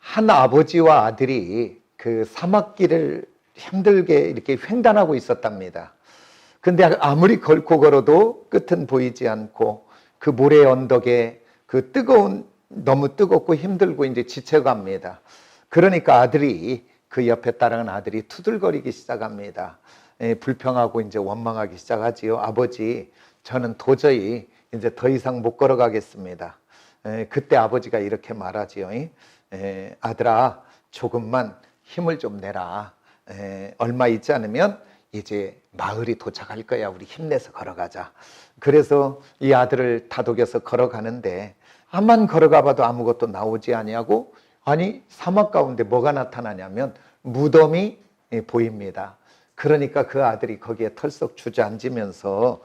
한 아버지와 아들이 그 사막길을 힘들게 이렇게 횡단하고 있었답니다. 근데 아무리 걸고 걸어도 끝은 보이지 않고 그 모래 언덕에 그 너무 뜨겁고 힘들고 이제 지쳐갑니다. 그러니까 아들이 그 옆에 따라간 아들이 투덜거리기 시작합니다. 불평하고 이제 원망하기 시작하지요. 아버지, 저는 도저히 이제 더 이상 못 걸어가겠습니다. 그때 아버지가 이렇게 말하지요. 아들아, 조금만 힘을 좀 내라. 얼마 있지 않으면 이제 마을이 도착할 거야. 우리 힘내서 걸어가자. 그래서 이 아들을 다독여서 걸어가는데 한만 걸어가 봐도 아무것도 나오지 아니하고, 아니 사막 가운데 뭐가 나타나냐면 무덤이 보입니다. 그러니까 그 아들이 거기에 털썩 주저앉으면서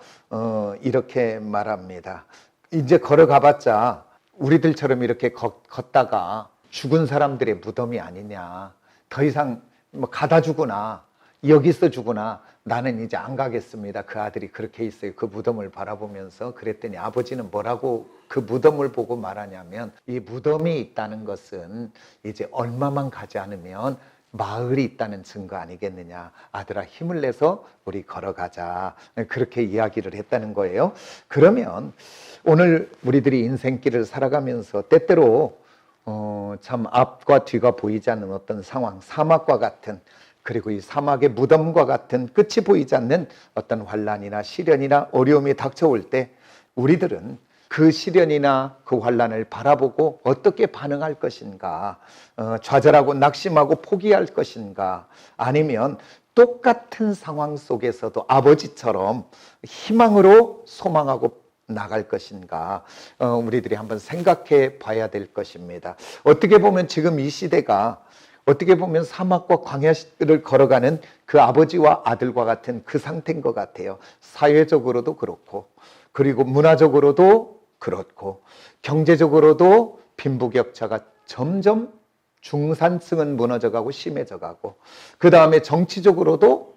이렇게 말합니다. 이제 걸어가 봤자 우리들처럼 이렇게 걷다가 죽은 사람들의 무덤이 아니냐. 더 이상 뭐 가다 죽으나 여기서 죽으나 나는 이제 안 가겠습니다. 그 아들이 그렇게 있어요. 그 무덤을 바라보면서. 그랬더니 아버지는 뭐라고 그 무덤을 보고 말하냐면, 이 무덤이 있다는 것은 이제 얼마만 가지 않으면 마을이 있다는 증거 아니겠느냐. 아들아, 힘을 내서 우리 걸어가자. 그렇게 이야기를 했다는 거예요. 그러면 오늘 우리들이 인생길을 살아가면서 때때로 참 앞과 뒤가 보이지 않는 어떤 상황, 사막과 같은, 그리고 이 사막의 무덤과 같은 끝이 보이지 않는 어떤 환난이나 시련이나 어려움이 닥쳐올 때 우리들은 그 시련이나 그 환난을 바라보고 어떻게 반응할 것인가, 좌절하고 낙심하고 포기할 것인가, 아니면 똑같은 상황 속에서도 아버지처럼 희망으로 소망하고 나갈 것인가, 우리들이 한번 생각해 봐야 될 것입니다. 어떻게 보면 지금 이 시대가 어떻게 보면 사막과 광야를 걸어가는 그 아버지와 아들과 같은 그 상태인 것 같아요. 사회적으로도 그렇고, 그리고 문화적으로도 그렇고, 경제적으로도 빈부격차가 점점 중산층은 무너져가고 심해져가고, 그 다음에 정치적으로도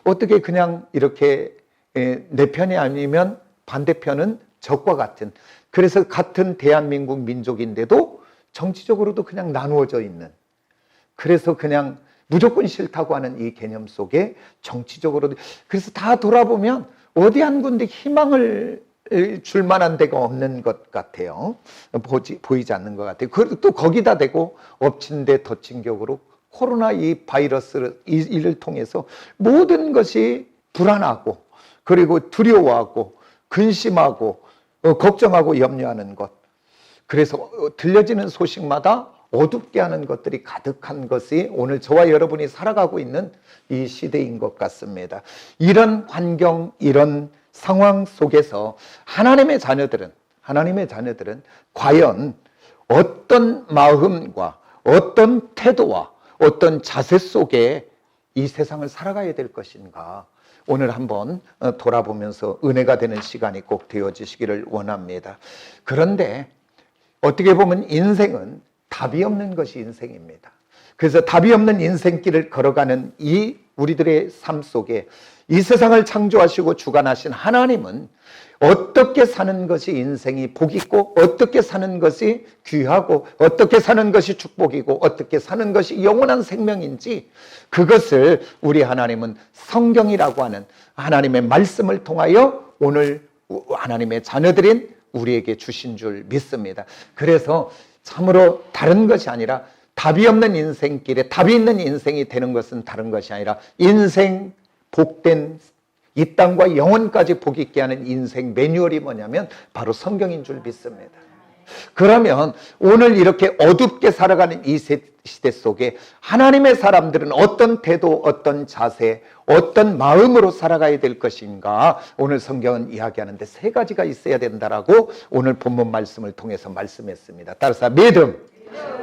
어떻게 그냥 이렇게 내 편이 아니면 반대편은 적과 같은, 그래서 같은 대한민국 민족인데도 정치적으로도 그냥 나누어져 있는, 그래서 그냥 무조건 싫다고 하는 이 개념 속에 정치적으로도, 그래서 다 돌아보면 어디 한 군데 희망을 줄 만한 데가 없는 것 같아요. 보이지 않는 것 같아요. 그리고 또 거기다 대고 엎친 데 덮친 격으로 코로나 이 바이러스 이를 통해서 모든 것이 불안하고, 그리고 두려워하고 근심하고 걱정하고 염려하는 것, 그래서 들려지는 소식마다 어둡게 하는 것들이 가득한 것이 오늘 저와 여러분이 살아가고 있는 이 시대인 것 같습니다. 이런 환경, 이런 상황 속에서 하나님의 자녀들은 과연 어떤 마음과 어떤 태도와 어떤 자세 속에 이 세상을 살아가야 될 것인가, 오늘 한번 돌아보면서 은혜가 되는 시간이 꼭 되어지시기를 원합니다. 그런데 어떻게 보면 인생은 답이 없는 것이 인생입니다. 그래서 답이 없는 인생길을 걸어가는 이 우리들의 삶 속에 이 세상을 창조하시고 주관하신 하나님은 어떻게 사는 것이 인생이 복 있고, 어떻게 사는 것이 귀하고, 어떻게 사는 것이 축복이고, 어떻게 사는 것이 영원한 생명인지, 그것을 우리 하나님은 성경이라고 하는 하나님의 말씀을 통하여 오늘 하나님의 자녀들인 우리에게 주신 줄 믿습니다. 그래서 참으로 다른 것이 아니라, 답이 없는 인생길에 답이 있는 인생이 되는 것은 다른 것이 아니라, 인생 복된 이 땅과 영원까지 복 있게 하는 인생 매뉴얼이 뭐냐면 바로 성경인 줄 믿습니다. 그러면 오늘 이렇게 어둡게 살아가는 이 시대 속에 하나님의 사람들은 어떤 태도, 어떤 자세, 어떤 마음으로 살아가야 될 것인가, 오늘 성경은 이야기하는데 세 가지가 있어야 된다라고 오늘 본문 말씀을 통해서 말씀했습니다. 따라서 믿음,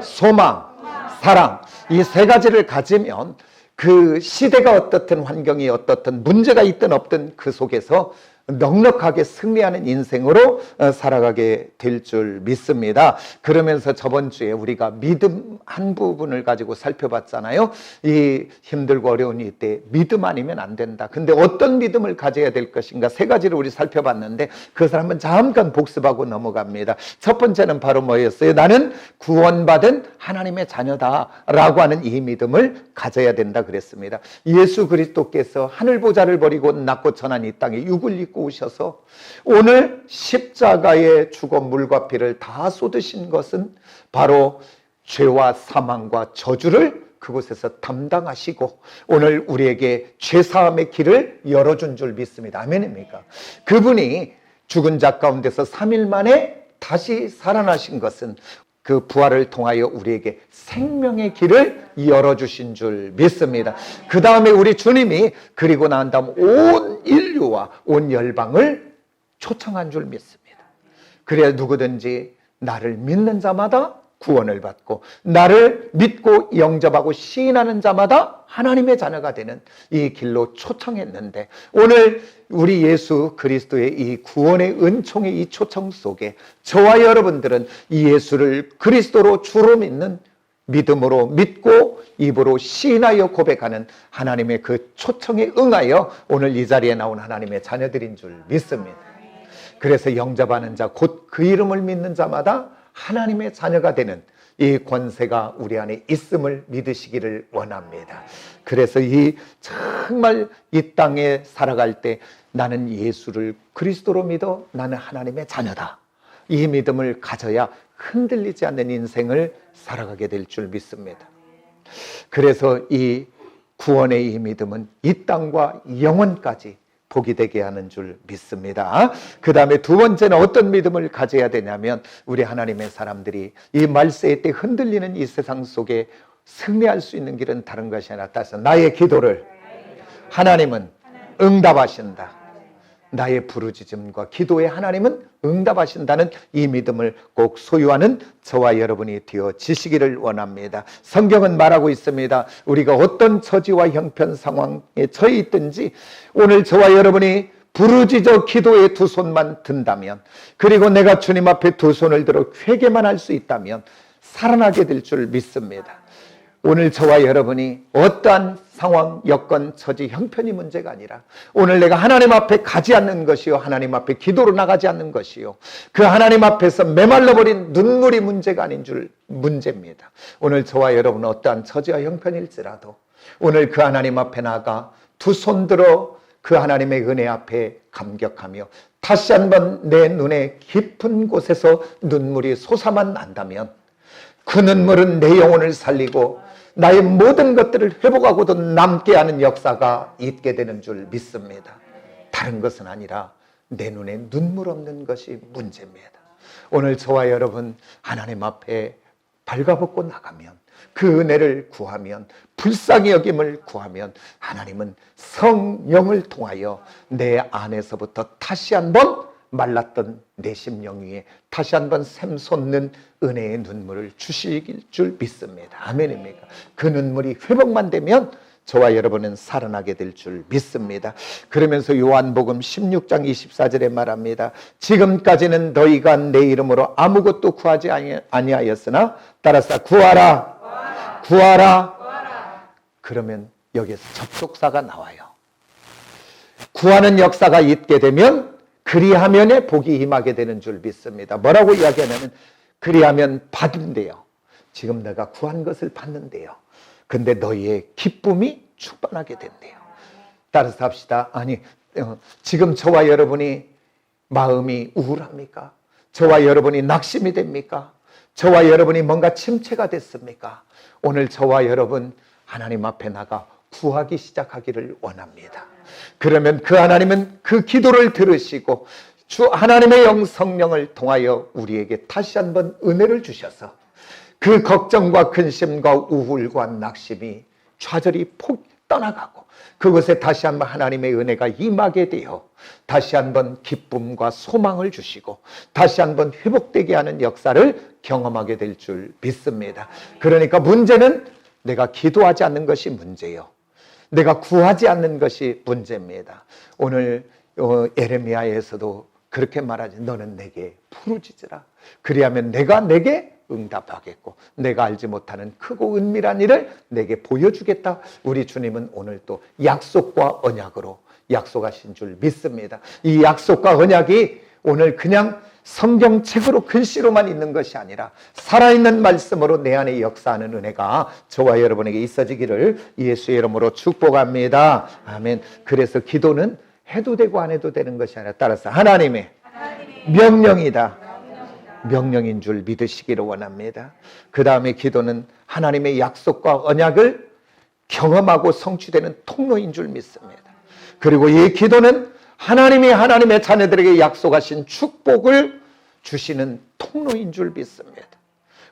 소망, 사랑, 이 세 가지를 가지면 그 시대가 어떻든 환경이 어떻든 문제가 있든 없든 그 속에서 넉넉하게 승리하는 인생으로 살아가게 될 줄 믿습니다. 그러면서 저번 주에 우리가 믿음 한 부분을 가지고 살펴봤잖아요. 이 힘들고 어려운 이때 믿음 아니면 안 된다. 근데 어떤 믿음을 가져야 될 것인가, 세 가지를 우리 살펴봤는데 그것을 한번 잠깐 복습하고 넘어갑니다. 첫 번째는 바로 뭐였어요? 나는 구원받은 하나님의 자녀다라고 하는 이 믿음을 가져야 된다 그랬습니다. 예수 그리스도께서 하늘 보좌를 버리고 낮고 천한 이 땅에 육을 입고 오셔서 오늘 십자가에 죽어 물과 피를 다 쏟으신 것은 바로 죄와 사망과 저주를 그곳에서 담당하시고 오늘 우리에게 죄사함의 길을 열어준 줄 믿습니다. 아멘입니까? 그분이 죽은 자 가운데서 3일 만에 다시 살아나신 것은 그 부활을 통하여 우리에게 생명의 길을 열어주신 줄 믿습니다. 그 다음에 우리 주님이 그리고 난 다음 온 인류와 온 열방을 초청한 줄 믿습니다. 그래야 누구든지 나를 믿는 자마다 구원을 받고 나를 믿고 영접하고 시인하는 자마다 하나님의 자녀가 되는 이 길로 초청했는데 오늘 우리 예수 그리스도의 이 구원의 은총의 이 초청 속에 저와 여러분들은 이 예수를 그리스도로 주로 믿는 믿음으로 믿고 입으로 시인하여 고백하는 하나님의 그 초청에 응하여 오늘 이 자리에 나온 하나님의 자녀들인 줄 믿습니다. 그래서 영접하는 자 곧 그 이름을 믿는 자마다 하나님의 자녀가 되는 이 권세가 우리 안에 있음을 믿으시기를 원합니다. 그래서 이 정말 이 땅에 살아갈 때 나는 예수를 그리스도로 믿어 나는 하나님의 자녀다. 이 믿음을 가져야 흔들리지 않는 인생을 살아가게 될 줄 믿습니다. 그래서 이 구원의 이 믿음은 이 땅과 영원까지 복이 되게 하는 줄 믿습니다. 그 다음에 두 번째는 어떤 믿음을 가져야 되냐면 우리 하나님의 사람들이 이 말세의 때 흔들리는 이 세상 속에 승리할 수 있는 길은 다른 것이 아니라 따라서 나의 기도를 하나님은 응답하신다. 나의 부르짖음과 기도에 하나님은 응답하신다는 이 믿음을 꼭 소유하는 저와 여러분이 되어지시기를 원합니다. 성경은 말하고 있습니다. 우리가 어떤 처지와 형편 상황에 처해 있든지 오늘 저와 여러분이 부르짖어 기도에 두 손만 든다면 그리고 내가 주님 앞에 두 손을 들어 회개만 할 수 있다면 살아나게 될 줄 믿습니다. 오늘 저와 여러분이 어떠한 상황, 여건, 처지, 형편이 문제가 아니라 오늘 내가 하나님 앞에 가지 않는 것이요 하나님 앞에 기도로 나가지 않는 것이요 그 하나님 앞에서 메말라버린 눈물이 문제가 아닌 줄 문제입니다. 오늘 저와 여러분은 어떠한 처지와 형편일지라도 오늘 그 하나님 앞에 나가 두 손 들어 그 하나님의 은혜 앞에 감격하며 다시 한번 내 눈에 깊은 곳에서 눈물이 솟아만 난다면 그 눈물은 내 영혼을 살리고 나의 모든 것들을 회복하고도 남게 하는 역사가 있게 되는 줄 믿습니다. 다른 것은 아니라 내 눈에 눈물 없는 것이 문제입니다. 오늘 저와 여러분 하나님 앞에 발가벗고 나가면 그 은혜를 구하면 불쌍히 여김을 구하면 하나님은 성령을 통하여 내 안에서부터 다시 한번 말랐던 내 심령 위에 다시 한번 샘솟는 은혜의 눈물을 주실 줄 믿습니다. 아멘입니까? 그 눈물이 회복만 되면 저와 여러분은 살아나게 될 줄 믿습니다. 그러면서 요한복음 16장 24절에 말합니다. 지금까지는 너희가 내 이름으로 아무것도 구하지 아니하였으나 따라서 구하라. 그러면 여기에서 접속사가 나와요. 구하는 역사가 있게 되면 그리하면에 복이 임하게 되는 줄 믿습니다. 뭐라고 이야기하냐면 그리하면 받은대요. 지금 내가 구한 것을 받는데요. 근데 너희의 기쁨이 충만하게 된대요. 따라서 합시다. 아니 지금 저와 여러분이 마음이 우울합니까? 저와 여러분이 낙심이 됩니까? 저와 여러분이 뭔가 침체가 됐습니까? 오늘 저와 여러분 하나님 앞에 나가 구하기 시작하기를 원합니다. 그러면 그 하나님은 그 기도를 들으시고 주 하나님의 영 성령을 통하여 우리에게 다시 한번 은혜를 주셔서 그 걱정과 근심과 우울과 낙심이 좌절이 폭 떠나가고 그것에 다시 한번 하나님의 은혜가 임하게 되어 다시 한번 기쁨과 소망을 주시고 다시 한번 회복되게 하는 역사를 경험하게 될 줄 믿습니다. 그러니까 문제는 내가 기도하지 않는 것이 문제요. 내가 구하지 않는 것이 문제입니다. 오늘 에레미야에서도 그렇게 말하지. 너는 내게 부르짖으라. 그리하면 내가 내게 응답하겠고 내가 알지 못하는 크고 은밀한 일을 내게 보여주겠다. 우리 주님은 오늘 또 약속과 언약으로 약속하신 줄 믿습니다. 이 약속과 언약이 오늘 그냥 성경책으로 글씨로만 있는 것이 아니라 살아있는 말씀으로 내 안에 역사하는 은혜가 저와 여러분에게 있어지기를 예수의 이름으로 축복합니다. 아멘. 그래서 기도는 해도 되고 안 해도 되는 것이 아니라 따라서 하나님의 명령이다. 명령인 줄 믿으시기를 원합니다. 그 다음에 기도는 하나님의 약속과 언약을 경험하고 성취되는 통로인 줄 믿습니다. 그리고 이 기도는 하나님이 하나님의 자녀들에게 약속하신 축복을 주시는 통로인 줄 믿습니다.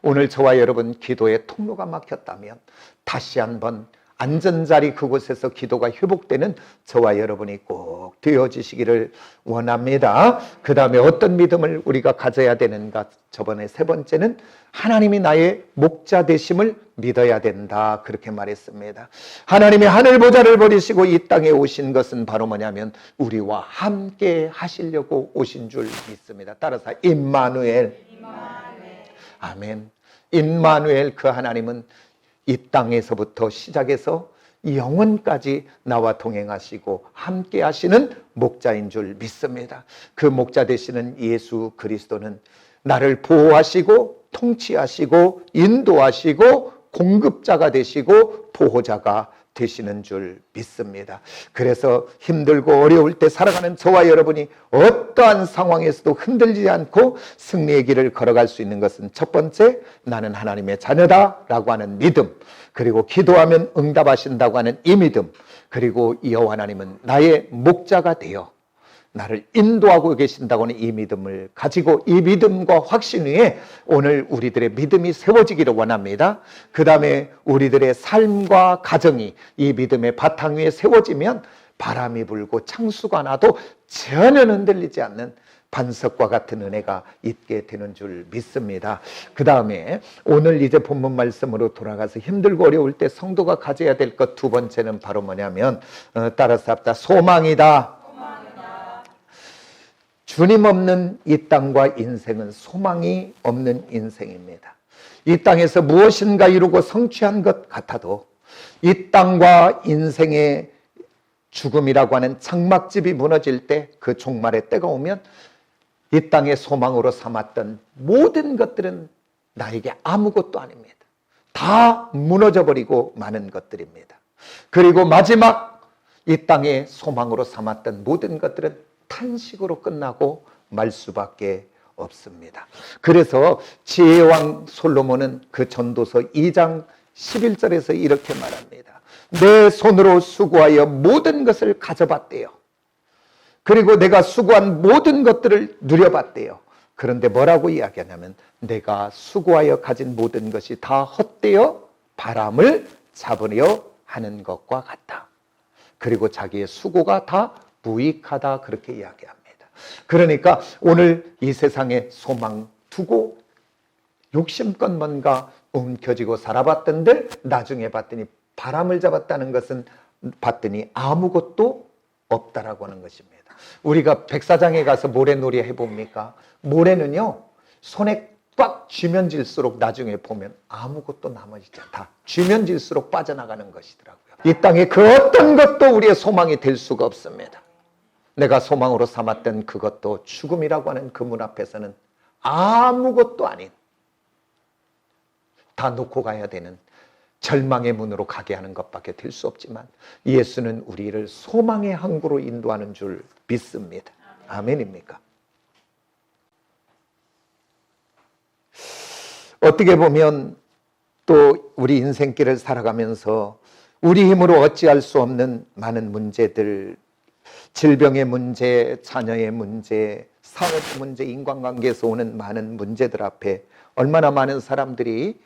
오늘 저와 여러분 기도의 통로가 막혔다면 다시 한번 안전자리 그곳에서 기도가 회복되는 저와 여러분이 꼭 되어지시기를 원합니다. 그 다음에 어떤 믿음을 우리가 가져야 되는가? 저번에 세 번째는 하나님이 나의 목자 되심을 믿어야 된다. 그렇게 말했습니다. 하나님이 하늘 보좌를 버리시고 이 땅에 오신 것은 바로 뭐냐면 우리와 함께 하시려고 오신 줄 믿습니다. 따라서 임마누엘. 아멘. 임마누엘, 그 하나님은 이 땅에서부터 시작해서 영원까지 나와 동행하시고 함께 하시는 목자인 줄 믿습니다. 그 목자 되시는 예수 그리스도는 나를 보호하시고 통치하시고 인도하시고 공급자가 되시고 보호자가 되시는 줄 믿습니다. 그래서 힘들고 어려울 때 살아가는 저와 여러분이 어떠한 상황에서도 흔들리지 않고 승리의 길을 걸어갈 수 있는 것은 첫 번째, 나는 하나님의 자녀다 라고 하는 믿음, 그리고 기도하면 응답하신다고 하는 이 믿음, 그리고 여호와 하나님은 나의 목자가 되어 나를 인도하고 계신다고 하는 이 믿음을 가지고 이 믿음과 확신 위에 오늘 우리들의 믿음이 세워지기를 원합니다. 그 다음에 우리들의 삶과 가정이 이 믿음의 바탕 위에 세워지면 바람이 불고 창수가 나도 전혀 흔들리지 않는 반석과 같은 은혜가 있게 되는 줄 믿습니다. 그 다음에 오늘 이제 본문 말씀으로 돌아가서 힘들고 어려울 때 성도가 가져야 될 것 두 번째는 바로 뭐냐면 따라서 합다 소망이다. 주님 없는 이 땅과 인생은 소망이 없는 인생입니다. 이 땅에서 무엇인가 이루고 성취한 것 같아도 이 땅과 인생의 죽음이라고 하는 장막집이 무너질 때, 그 종말의 때가 오면 이 땅의 소망으로 삼았던 모든 것들은 나에게 아무것도 아닙니다. 다 무너져버리고 마는 것들입니다. 그리고 마지막 이 땅의 소망으로 삼았던 모든 것들은 탄식으로 끝나고 말 수밖에 없습니다. 그래서 지혜왕 솔로몬은 그 전도서 2장 11절에서 이렇게 말합니다. 내 손으로 수고하여 모든 것을 가져봤대요. 그리고 내가 수고한 모든 것들을 누려봤대요. 그런데 뭐라고 이야기하냐면 내가 수고하여 가진 모든 것이 다 헛되어 바람을 잡으려 하는 것과 같다. 그리고 자기의 수고가 다 무익하다, 그렇게 이야기합니다. 그러니까 오늘 이 세상에 소망 두고 욕심껏 뭔가 움켜쥐고 살아봤던들 나중에 봤더니 바람을 잡았다는 것은 봤더니 아무것도 없다라고 하는 것입니다. 우리가 백사장에 가서 모래놀이 해봅니까? 모래는요 손에 꽉 쥐면 질수록 나중에 보면 아무것도 남아있지 않다. 쥐면 질수록 빠져나가는 것이더라고요. 이 땅에 그 어떤 것도 우리의 소망이 될 수가 없습니다. 내가 소망으로 삼았던 그것도 죽음이라고 하는 그 문 앞에서는 아무것도 아닌, 다 놓고 가야 되는 절망의 문으로 가게 하는 것밖에 될 수 없지만 예수는 우리를 소망의 항구로 인도하는 줄 믿습니다. 아멘입니까? 어떻게 보면 또 우리 인생길을 살아가면서 우리 힘으로 어찌할 수 없는 많은 문제들, 질병의 문제, 자녀의 문제, 사업 문제, 인간관계에서 오는 많은 문제들 앞에 얼마나 많은 사람들이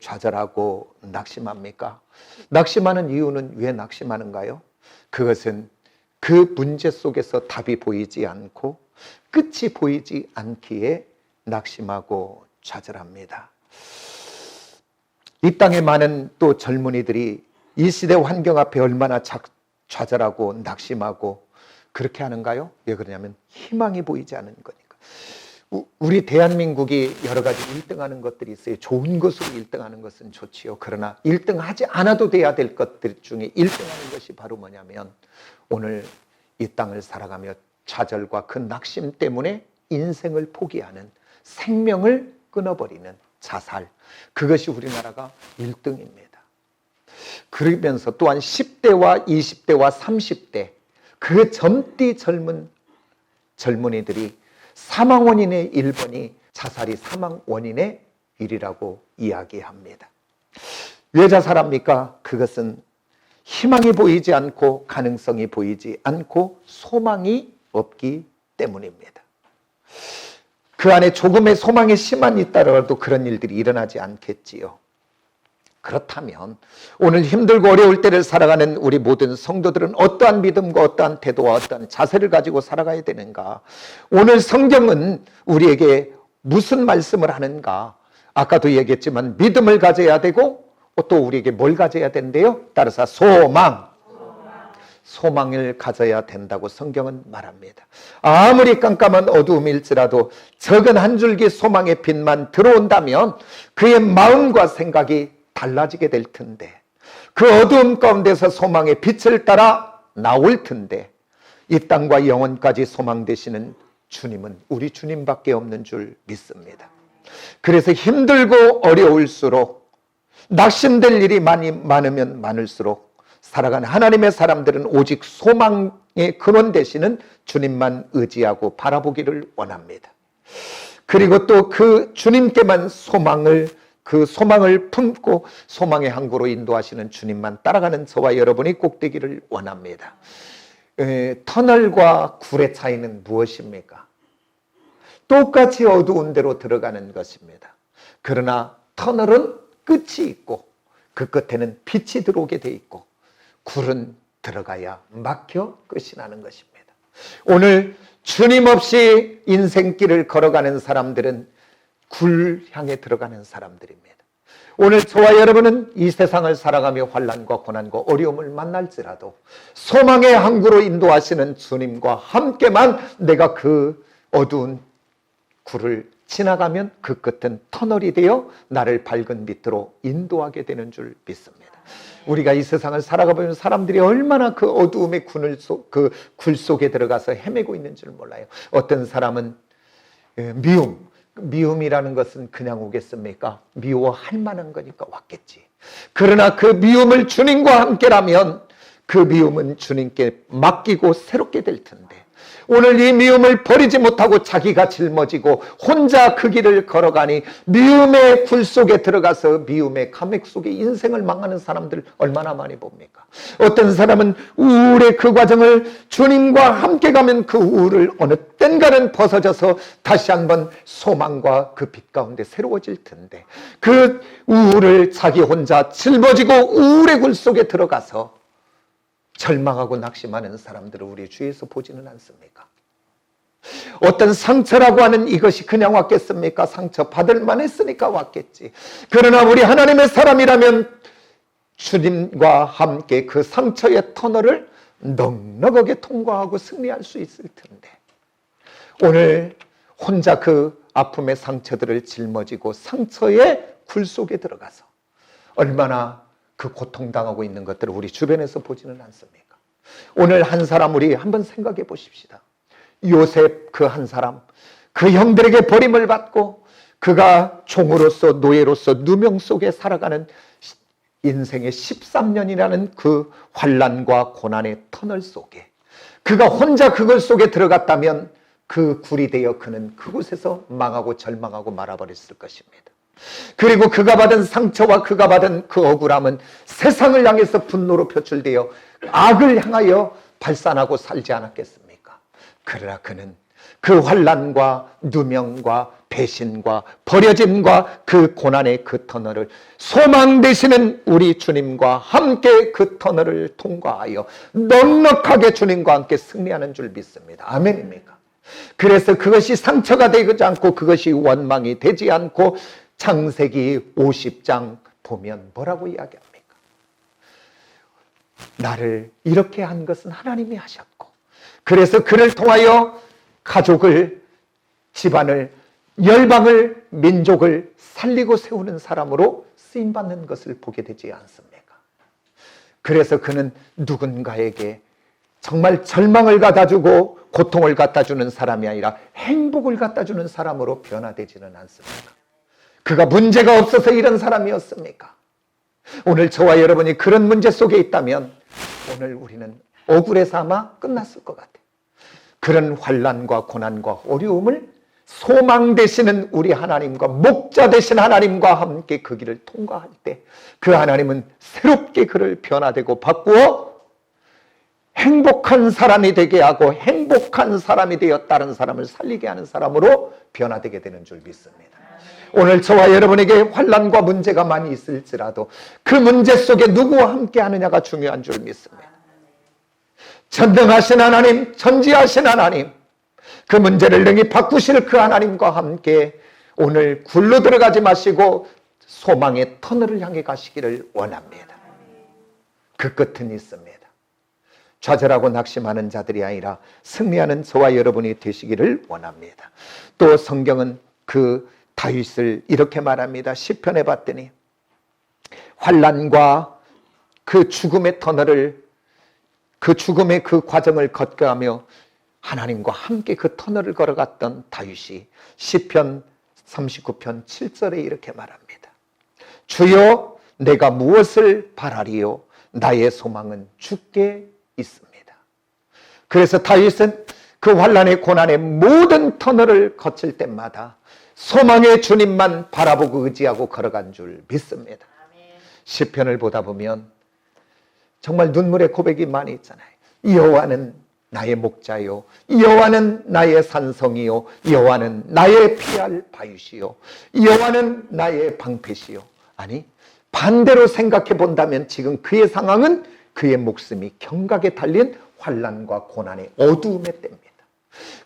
좌절하고 낙심합니까? 낙심하는 이유는 왜 낙심하는가요? 그것은 그 문제 속에서 답이 보이지 않고 끝이 보이지 않기에 낙심하고 좌절합니다. 이 땅에 많은 또 젊은이들이 이 시대 환경 앞에 얼마나 좌절하고 낙심하고 그렇게 하는가요? 왜 그러냐면 희망이 보이지 않은 거니까. 우리 대한민국이 여러 가지 1등하는 것들이 있어요. 좋은 것으로 1등하는 것은 좋지요. 그러나 1등하지 않아도 돼야 될 것들 중에 1등하는 것이 바로 뭐냐면 오늘 이 땅을 살아가며 좌절과 그 낙심 때문에 인생을 포기하는, 생명을 끊어버리는 자살, 그것이 우리나라가 1등입니다. 그러면서 또한 10대와 20대와 30대 그 젊디 젊은 젊은이들이 사망 원인의 1번이 자살이 사망 원인의 1이라고 이야기합니다. 왜 자살합니까? 그것은 희망이 보이지 않고 가능성이 보이지 않고 소망이 없기 때문입니다. 그 안에 조금의 소망의 씨만 있다라도 그런 일들이 일어나지 않겠지요. 그렇다면 오늘 힘들고 어려울 때를 살아가는 우리 모든 성도들은 어떠한 믿음과 어떠한 태도와 어떠한 자세를 가지고 살아가야 되는가? 오늘 성경은 우리에게 무슨 말씀을 하는가? 아까도 얘기했지만 믿음을 가져야 되고 또 우리에게 뭘 가져야 된대요? 따라서 소망을 가져야 된다고 성경은 말합니다. 아무리 깜깜한 어두움일지라도 적은 한 줄기 소망의 빛만 들어온다면 그의 마음과 생각이 달라지게 될 텐데, 그 어두움 가운데서 소망의 빛을 따라 나올 텐데, 이 땅과 영원까지 소망 되시는 주님은 우리 주님밖에 없는 줄 믿습니다. 그래서 힘들고 어려울수록, 낙심될 일이 많으면 많을수록 살아가는 하나님의 사람들은 오직 소망의 근원 되시는 주님만 의지하고 바라보기를 원합니다. 그리고 또 그 주님께만 그 소망을 품고 소망의 항구로 인도하시는 주님만 따라가는 저와 여러분이 꼭 되기를 원합니다. 터널과 굴의 차이는 무엇입니까? 똑같이 어두운 데로 들어가는 것입니다. 그러나 터널은 끝이 있고 그 끝에는 빛이 들어오게 돼 있고 굴은 들어가야 막혀 끝이 나는 것입니다. 오늘 주님 없이 인생길을 걸어가는 사람들은 굴 향해 들어가는 사람들입니다. 오늘 저와 여러분은 이 세상을 살아가며 환난과 고난과 어려움을 만날지라도 소망의 항구로 인도하시는 주님과 함께만 내가 그 어두운 굴을 지나가면 그 끝은 터널이 되어 나를 밝은 빛으로 인도하게 되는 줄 믿습니다. 우리가 이 세상을 살아가보면 사람들이 얼마나 그 어두움의 굴 속에 들어가서 헤매고 있는 줄 몰라요. 어떤 사람은 미움이라는 것은 그냥 오겠습니까? 미워할 만한 거니까 왔겠지. 그러나 그 미움을 주님과 함께라면 그 미움은 주님께 맡기고 새롭게 될 텐데, 오늘 이 미움을 버리지 못하고 자기가 짊어지고 혼자 그 길을 걸어가니 미움의 굴 속에 들어가서 미움의 감액 속에 인생을 망하는 사람들 얼마나 많이 봅니까? 어떤 사람은 우울의 그 과정을 주님과 함께 가면 그 우울을 어느 땐가는 벗어져서 다시 한번 소망과 그 빛 가운데 새로워질 텐데, 그 우울을 자기 혼자 짊어지고 우울의 굴 속에 들어가서 절망하고 낙심하는 사람들을 우리 주위에서 보지는 않습니까? 어떤 상처라고 하는 이것이 그냥 왔겠습니까? 상처 받을 만했으니까 왔겠지. 그러나 우리 하나님의 사람이라면 주님과 함께 그 상처의 터널을 넉넉하게 통과하고 승리할 수 있을 텐데, 오늘 혼자 그 아픔의 상처들을 짊어지고 상처의 굴 속에 들어가서 얼마나 그 고통당하고 있는 것들을 우리 주변에서 보지는 않습니까? 오늘 한 사람 우리 한번 생각해 보십시다. 요셉 그 한 사람, 그 형들에게 버림을 받고 그가 종으로서 노예로서 누명 속에 살아가는 인생의 13년이라는 그 환난과 고난의 터널 속에 그가 혼자 그걸 속에 들어갔다면 그 굴이 되어 그는 그곳에서 망하고 절망하고 말아버렸을 것입니다. 그리고 그가 받은 상처와 그가 받은 그 억울함은 세상을 향해서 분노로 표출되어 악을 향하여 발산하고 살지 않았겠습니까? 그러나 그는 그 환난과 누명과 배신과 버려짐과 그 고난의 그 터널을 소망 되시는 우리 주님과 함께 그 터널을 통과하여 넉넉하게 주님과 함께 승리하는 줄 믿습니다. 아멘입니까? 그래서 그것이 상처가 되지 않고 그것이 원망이 되지 않고 창세기 50장 보면 뭐라고 이야기합니까? 나를 이렇게 한 것은 하나님이 하셨고 그래서 그를 통하여 가족을, 집안을, 열방을, 민족을 살리고 세우는 사람으로 쓰임받는 것을 보게 되지 않습니까? 그래서 그는 누군가에게 정말 절망을 갖다주고 고통을 갖다주는 사람이 아니라 행복을 갖다주는 사람으로 변화되지는 않습니까? 그가 문제가 없어서 이런 사람이었습니까? 오늘 저와 여러분이 그런 문제 속에 있다면 오늘 우리는 억울해서 아마 끝났을 것 같아요. 그런 환난과 고난과 어려움을 소망 되시는 우리 하나님과 목자 되신 하나님과 함께 그 길을 통과할 때 그 하나님은 새롭게 그를 변화되고 바꾸어 행복한 사람이 되게 하고 행복한 사람이 되어 다른 사람을 살리게 하는 사람으로 변화되게 되는 줄 믿습니다. 오늘 저와 여러분에게 환난과 문제가 많이 있을지라도 그 문제 속에 누구와 함께 하느냐가 중요한 줄 믿습니다. 전능하신 하나님, 전지하신 하나님, 그 문제를 능히 바꾸실 그 하나님과 함께 오늘 굴로 들어가지 마시고 소망의 터널을 향해 가시기를 원합니다. 그 끝은 있습니다. 좌절하고 낙심하는 자들이 아니라 승리하는 저와 여러분이 되시기를 원합니다. 또 성경은 그 다윗을 이렇게 말합니다. 시편에 봤더니 환난과 그 죽음의 터널을, 그 죽음의 그 과정을 걷어가며 하나님과 함께 그 터널을 걸어갔던 다윗이 시편 39편 7절에 이렇게 말합니다. 주여 내가 무엇을 바라리요? 나의 소망은 주께 있습니다. 그래서 다윗은 그 환난의 고난의 모든 터널을 거칠 때마다 소망의 주님만 바라보고 의지하고 걸어간 줄 믿습니다. 시편을 보다 보면 정말 눈물의 고백이 많이 있잖아요. 여호와는 나의 목자요, 여호와는 나의 산성이요, 여호와는 나의 피할 바위시요, 여호와는 나의 방패시요. 아니, 반대로 생각해 본다면 지금 그의 상황은 그의 목숨이 경각에 달린 환난과 고난의 어두움의 때입니다.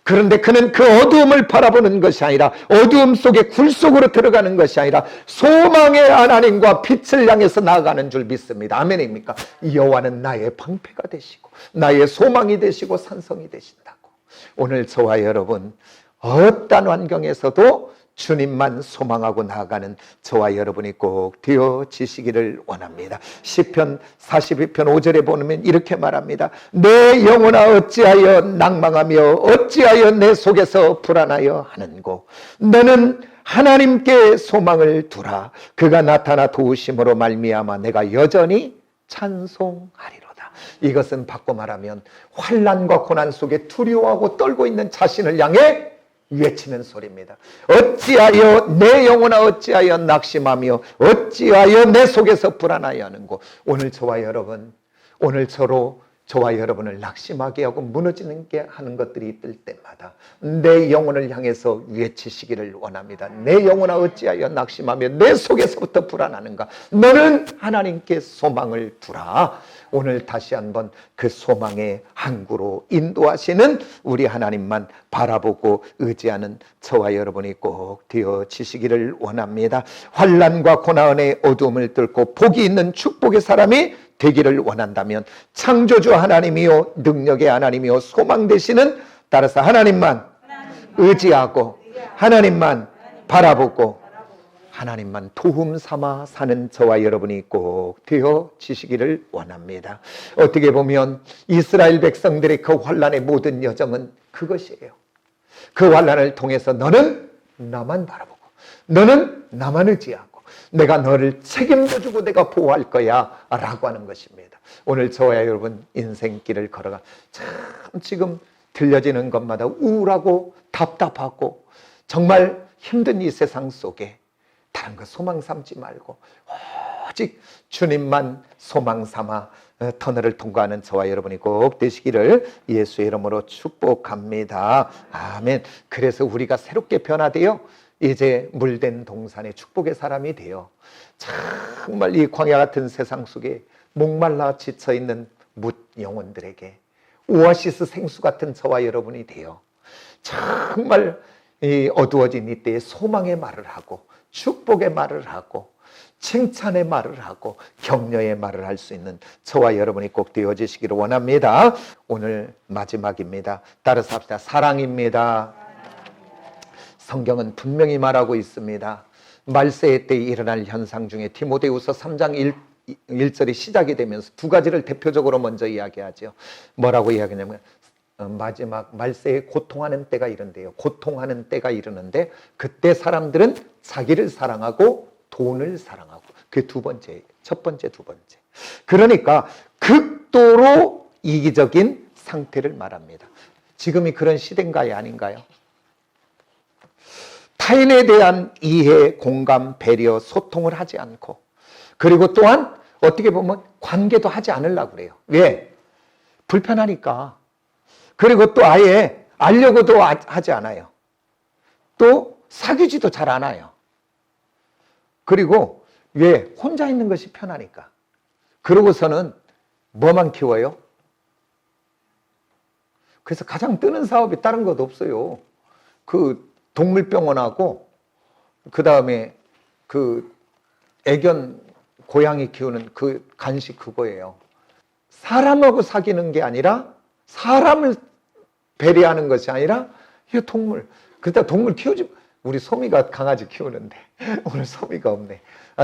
그런데 그는 그 어두움을 바라보는 것이 아니라 어두움 속에 굴 속으로 들어가는 것이 아니라 소망의 하나님과 빛을 향해서 나아가는 줄 믿습니다. 아멘입니까? 여호와는 나의 방패가 되시고 나의 소망이 되시고 산성이 되신다고. 오늘 저와 여러분 어떠한 환경에서도 주님만 소망하고 나아가는 저와 여러분이 꼭 되어지시기를 원합니다. 시편 42편 5절에 보면 이렇게 말합니다. 내 영혼아 어찌하여 낭망하며 어찌하여 내 속에서 불안하여 하는고 너는 하나님께 소망을 두라. 그가 나타나 도우심으로 말미암아 내가 여전히 찬송하리로다. 이것은 바꿔 말하면 환난과 고난 속에 두려워하고 떨고 있는 자신을 향해 외치는 소리입니다. 어찌하여 내 영혼아 어찌하여 낙심하며 어찌하여 내 속에서 불안하여 하는고. 오늘 저와 여러분, 오늘 저와 여러분을 낙심하게 하고 무너지는 게 하는 것들이 있을 때마다 내 영혼을 향해서 외치시기를 원합니다. 내 영혼아 어찌하여 낙심하며 내 속에서부터 불안하는가. 너는 하나님께 소망을 두라. 오늘 다시 한번 그 소망의 항구로 인도하시는 우리 하나님만 바라보고 의지하는 저와 여러분이 꼭 되어지시기를 원합니다. 환난과 고난의 어두움을 뚫고 복이 있는 축복의 사람이 되기를 원한다면 창조주 하나님이요 능력의 하나님이요 소망 되시는, 따라서 하나님만 의지하고 하나님만 바라보고 하나님만 도움 삼아 사는 저와 여러분이 꼭 되어지시기를 원합니다. 어떻게 보면 이스라엘 백성들의 그 환난의 모든 여정은 그것이에요. 그 환난을 통해서 너는 나만 바라보고 너는 나만 의지하고 내가 너를 책임져주고 내가 보호할 거야 라고 하는 것입니다. 오늘 저와 여러분 인생길을 걸어가 참 지금 들려지는 것마다 우울하고 답답하고 정말 힘든 이 세상 속에 다른 거 소망 삼지 말고 오직 주님만 소망 삼아 터널을 통과하는 저와 여러분이 꼭 되시기를 예수의 이름으로 축복합니다. 아멘. 그래서 우리가 새롭게 변화되어 이제 물된 동산의 축복의 사람이 되어 정말 이 광야 같은 세상 속에 목말라 지쳐있는 뭇 영혼들에게 오아시스 생수 같은 저와 여러분이 되어 정말 이 어두워진 이때에 소망의 말을 하고 축복의 말을 하고 칭찬의 말을 하고 격려의 말을 할 수 있는 저와 여러분이 꼭 되어지시기를 원합니다. 오늘 마지막입니다. 따라서 합시다. 사랑입니다. 성경은 분명히 말하고 있습니다. 말세의 때에 일어날 현상 중에 디모데후서 3장 1절이 시작이 되면서 두 가지를 대표적으로 먼저 이야기하죠. 뭐라고 이야기하냐면 마지막 말세에 고통하는 때가 이른대요. 고통하는 때가 이르는데 그때 사람들은 자기를 사랑하고 돈을 사랑하고, 그게 두 번째, 첫 번째, 두 번째. 그러니까 극도로 이기적인 상태를 말합니다. 지금이 그런 시대인가요, 아닌가요? 타인에 대한 이해, 공감, 배려, 소통을 하지 않고, 그리고 또한 어떻게 보면 관계도 하지 않으려고 그래요. 왜? 불편하니까. 그리고 또 아예 알려고도 하지 않아요. 또 사귀지도 잘 않아요. 그리고 왜? 혼자 있는 것이 편하니까. 그러고서는 뭐만 키워요? 그래서 가장 뜨는 사업이 다른 것도 없어요. 그 동물병원하고 그 다음에 그 애견 고양이 키우는 그 간식 그거예요. 사람하고 사귀는 게 아니라 사람을 배려하는 것이 아니라 이 동물. 그때 동물 키우지. 우리 소미가 강아지 키우는데 오늘 소미가 없네.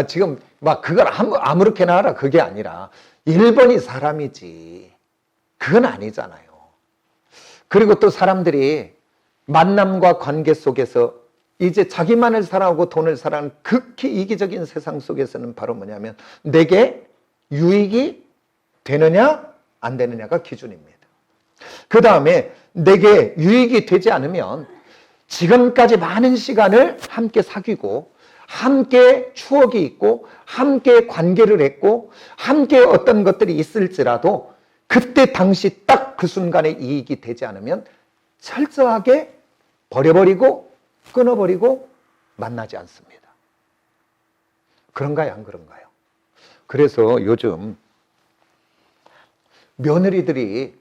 지금 막 그걸 아무렇게나 하라 그게 아니라 1번이 사람이지. 그건 아니잖아요. 그리고 또 사람들이 만남과 관계 속에서 이제 자기만을 사랑하고 돈을 사랑하는 극히 이기적인 세상 속에서는 바로 뭐냐면 내게 유익이 되느냐 안 되느냐가 기준입니다. 그 다음에 내게 유익이 되지 않으면 지금까지 많은 시간을 함께 사귀고 함께 추억이 있고 함께 관계를 했고 함께 어떤 것들이 있을지라도 그때 당시 딱 그 순간에 이익이 되지 않으면 철저하게 버려버리고 끊어버리고 만나지 않습니다. 그런가요, 안 그런가요? 그래서 요즘 며느리들이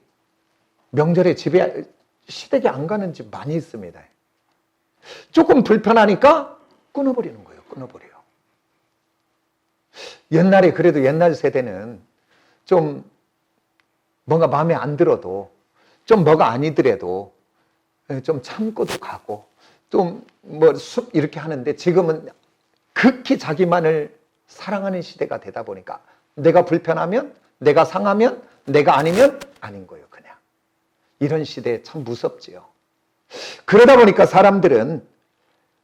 명절에 집에 시댁에 안 가는 집 많이 있습니다. 조금 불편하니까 끊어버리는 거예요. 끊어버려요. 옛날에 그래도 옛날 세대는 좀 뭔가 마음에 안 들어도 좀 뭐가 아니더라도 좀 참고도 가고 좀 뭐 숲 이렇게 하는데 지금은 극히 자기만을 사랑하는 시대가 되다 보니까 내가 불편하면 내가 상하면 내가 아니면 아닌 거예요. 그냥 이런 시대에 참 무섭지요. 그러다 보니까 사람들은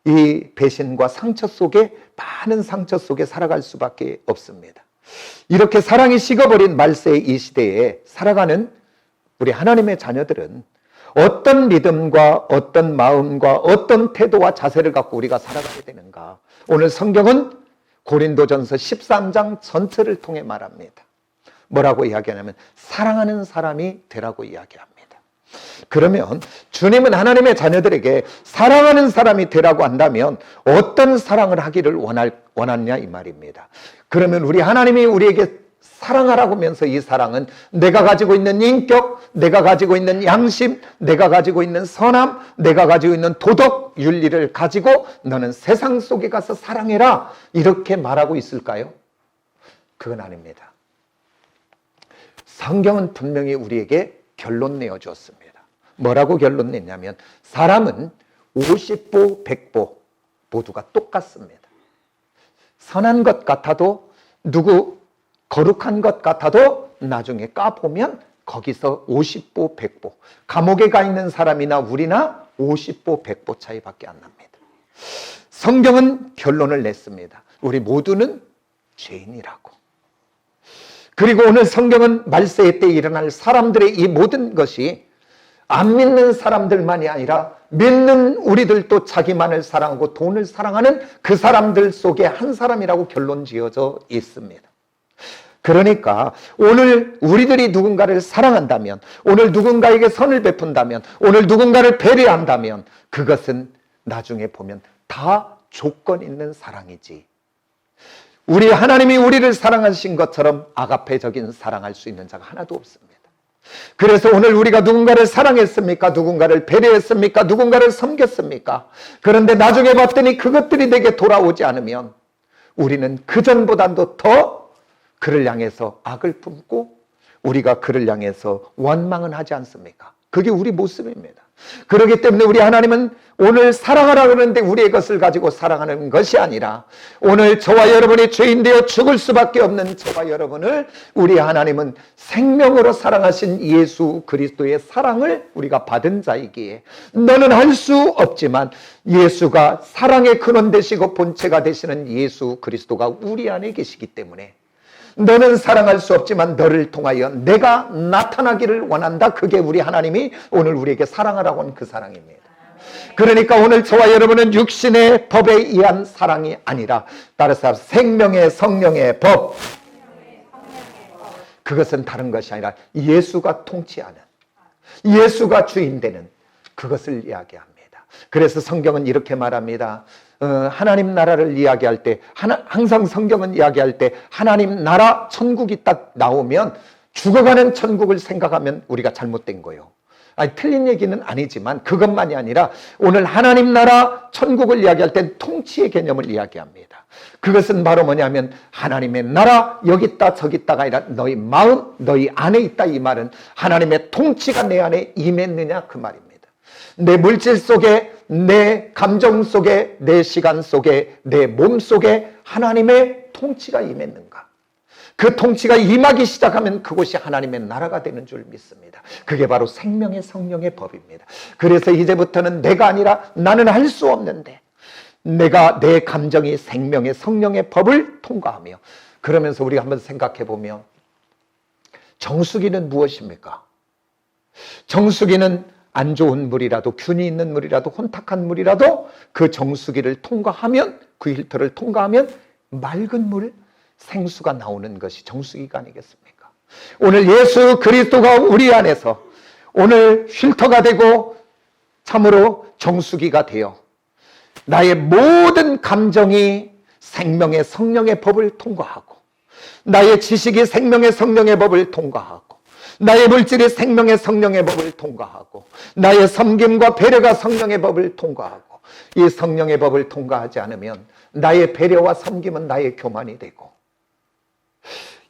이 배신과 상처 속에 많은 상처 속에 살아갈 수밖에 없습니다. 이렇게 사랑이 식어버린 말세의 이 시대에 살아가는 우리 하나님의 자녀들은 어떤 믿음과 어떤 마음과 어떤 태도와 자세를 갖고 우리가 살아가게 되는가? 오늘 성경은 고린도전서 13장 전체를 통해 말합니다. 뭐라고 이야기하냐면 사랑하는 사람이 되라고 이야기합니다. 그러면 주님은 하나님의 자녀들에게 사랑하는 사람이 되라고 한다면 어떤 사랑을 하기를 원하느냐 이 말입니다. 그러면 우리 하나님이 우리에게 사랑하라고 하면서 이 사랑은 내가 가지고 있는 인격, 내가 가지고 있는 양심, 내가 가지고 있는 선함, 내가 가지고 있는 도덕, 윤리를 가지고 너는 세상 속에 가서 사랑해라 이렇게 말하고 있을까요? 그건 아닙니다. 성경은 분명히 우리에게 결론 내어주었습니다. 뭐라고 결론 냈냐면 사람은 50보, 100보 모두가 똑같습니다. 선한 것 같아도 거룩한 것 같아도 나중에 까보면 거기서 50보, 100보 감옥에 가 있는 사람이나 우리나 50보, 100보 차이밖에 안 납니다. 성경은 결론을 냈습니다. 우리 모두는 죄인이라고. 그리고 오늘 성경은 말세의 때 일어날 사람들의 이 모든 것이 안 믿는 사람들만이 아니라 믿는 우리들도 자기만을 사랑하고 돈을 사랑하는 그 사람들 속에 한 사람이라고 결론 지어져 있습니다. 그러니까 오늘 우리들이 누군가를 사랑한다면, 오늘 누군가에게 선을 베푼다면, 오늘 누군가를 배려한다면 그것은 나중에 보면 다 조건 있는 사랑이지 우리 하나님이 우리를 사랑하신 것처럼 아가페적인 사랑할 수 있는 자가 하나도 없습니다. 그래서 오늘 우리가 누군가를 사랑했습니까? 누군가를 배려했습니까? 누군가를 섬겼습니까? 그런데 나중에 봤더니 그것들이 내게 돌아오지 않으면 우리는 그전보다도 더 그를 향해서 악을 품고 우리가 그를 향해서 원망은 하지 않습니까? 그게 우리 모습입니다. 그렇기 때문에 우리 하나님은 오늘 사랑하라 그러는데 우리의 것을 가지고 사랑하는 것이 아니라 오늘 저와 여러분이 죄인 되어 죽을 수밖에 없는 저와 여러분을 우리 하나님은 생명으로 사랑하신 예수 그리스도의 사랑을 우리가 받은 자이기에 너는 할 수 없지만 예수가 사랑의 근원 되시고 본체가 되시는 예수 그리스도가 우리 안에 계시기 때문에 너는 사랑할 수 없지만 너를 통하여 내가 나타나기를 원한다. 그게 우리 하나님이 오늘 우리에게 사랑하라고 한 그 사랑입니다. 그러니까 오늘 저와 여러분은 육신의 법에 의한 사랑이 아니라 따라서 생명의 성령의 법, 그것은 다른 것이 아니라 예수가 통치하는, 예수가 주인 되는 그것을 이야기합니다. 그래서 성경은 이렇게 말합니다. 하나님 나라를 이야기할 때 항상 성경은 이야기할 때 하나님 나라 천국이 딱 나오면 죽어가는 천국을 생각하면 우리가 잘못된 거예요. 아니, 틀린 얘기는 아니지만 그것만이 아니라 오늘 하나님 나라 천국을 이야기할 땐 통치의 개념을 이야기합니다. 그것은 바로 뭐냐면 하나님의 나라 여기 있다 저기 있다가 아니라 너희 마음 너희 안에 있다. 이 말은 하나님의 통치가 내 안에 임했느냐 그 말입니다. 내 물질 속에, 내 감정 속에, 내 시간 속에, 내 몸 속에 하나님의 통치가 임했는가? 그 통치가 임하기 시작하면 그곳이 하나님의 나라가 되는 줄 믿습니다. 그게 바로 생명의 성령의 법입니다. 그래서 이제부터는 내가 아니라 나는 할 수 없는데 내가 내 감정이 생명의 성령의 법을 통과하며 그러면서 우리가 한번 생각해 보면 정수기는 무엇입니까? 정수기는 안 좋은 물이라도 균이 있는 물이라도 혼탁한 물이라도 그 정수기를 통과하면 그 필터를 통과하면 맑은 물 생수가 나오는 것이 정수기가 아니겠습니까? 오늘 예수 그리스도가 우리 안에서 오늘 필터가 되고 참으로 정수기가 되어 나의 모든 감정이 생명의 성령의 법을 통과하고 나의 지식이 생명의 성령의 법을 통과하고 나의 물질이 생명의 성령의 법을 통과하고 나의 섬김과 배려가 성령의 법을 통과하고 이 성령의 법을 통과하지 않으면 나의 배려와 섬김은 나의 교만이 되고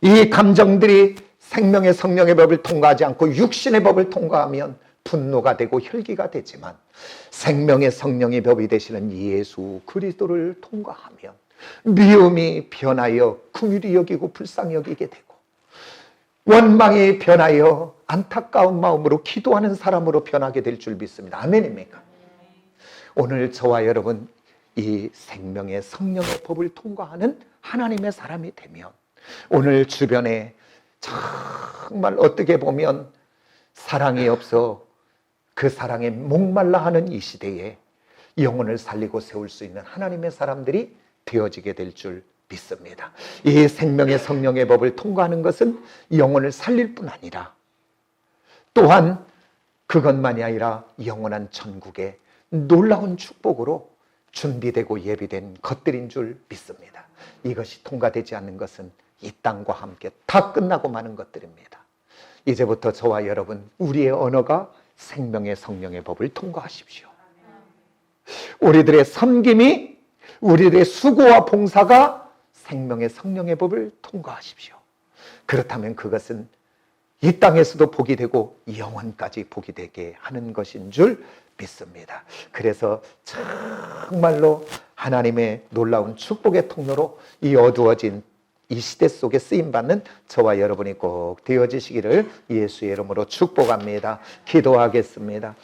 이 감정들이 생명의 성령의 법을 통과하지 않고 육신의 법을 통과하면 분노가 되고 혈기가 되지만 생명의 성령의 법이 되시는 예수 그리스도를 통과하면 미움이 변하여 긍휼히 여기고 불쌍히 여기게 되고 원망이 변하여 안타까운 마음으로 기도하는 사람으로 변하게 될 줄 믿습니다. 아멘입니까? 오늘 저와 여러분 이 생명의 성령의 법을 통과하는 하나님의 사람이 되면 오늘 주변에 정말 어떻게 보면 사랑이 없어 그 사랑에 목말라 하는 이 시대에 영혼을 살리고 세울 수 있는 하나님의 사람들이 되어지게 될 줄 믿습니다. 이 생명의 성령의 법을 통과하는 것은 영혼을 살릴 뿐 아니라 또한 그것만이 아니라 영원한 천국의 놀라운 축복으로 준비되고 예비된 것들인 줄 믿습니다. 이것이 통과되지 않는 것은 이 땅과 함께 다 끝나고 마는 것들입니다. 이제부터 저와 여러분 우리의 언어가 생명의 성령의 법을 통과하십시오. 우리들의 섬김이 우리들의 수고와 봉사가 생명의 성령의 법을 통과하십시오. 그렇다면 그것은 이 땅에서도 복이 되고 영원까지 복이 되게 하는 것인 줄 믿습니다. 그래서 정말로 하나님의 놀라운 축복의 통로로 이 어두워진 이 시대 속에 쓰임받는 저와 여러분이 꼭 되어지시기를 예수의 이름으로 축복합니다. 기도하겠습니다.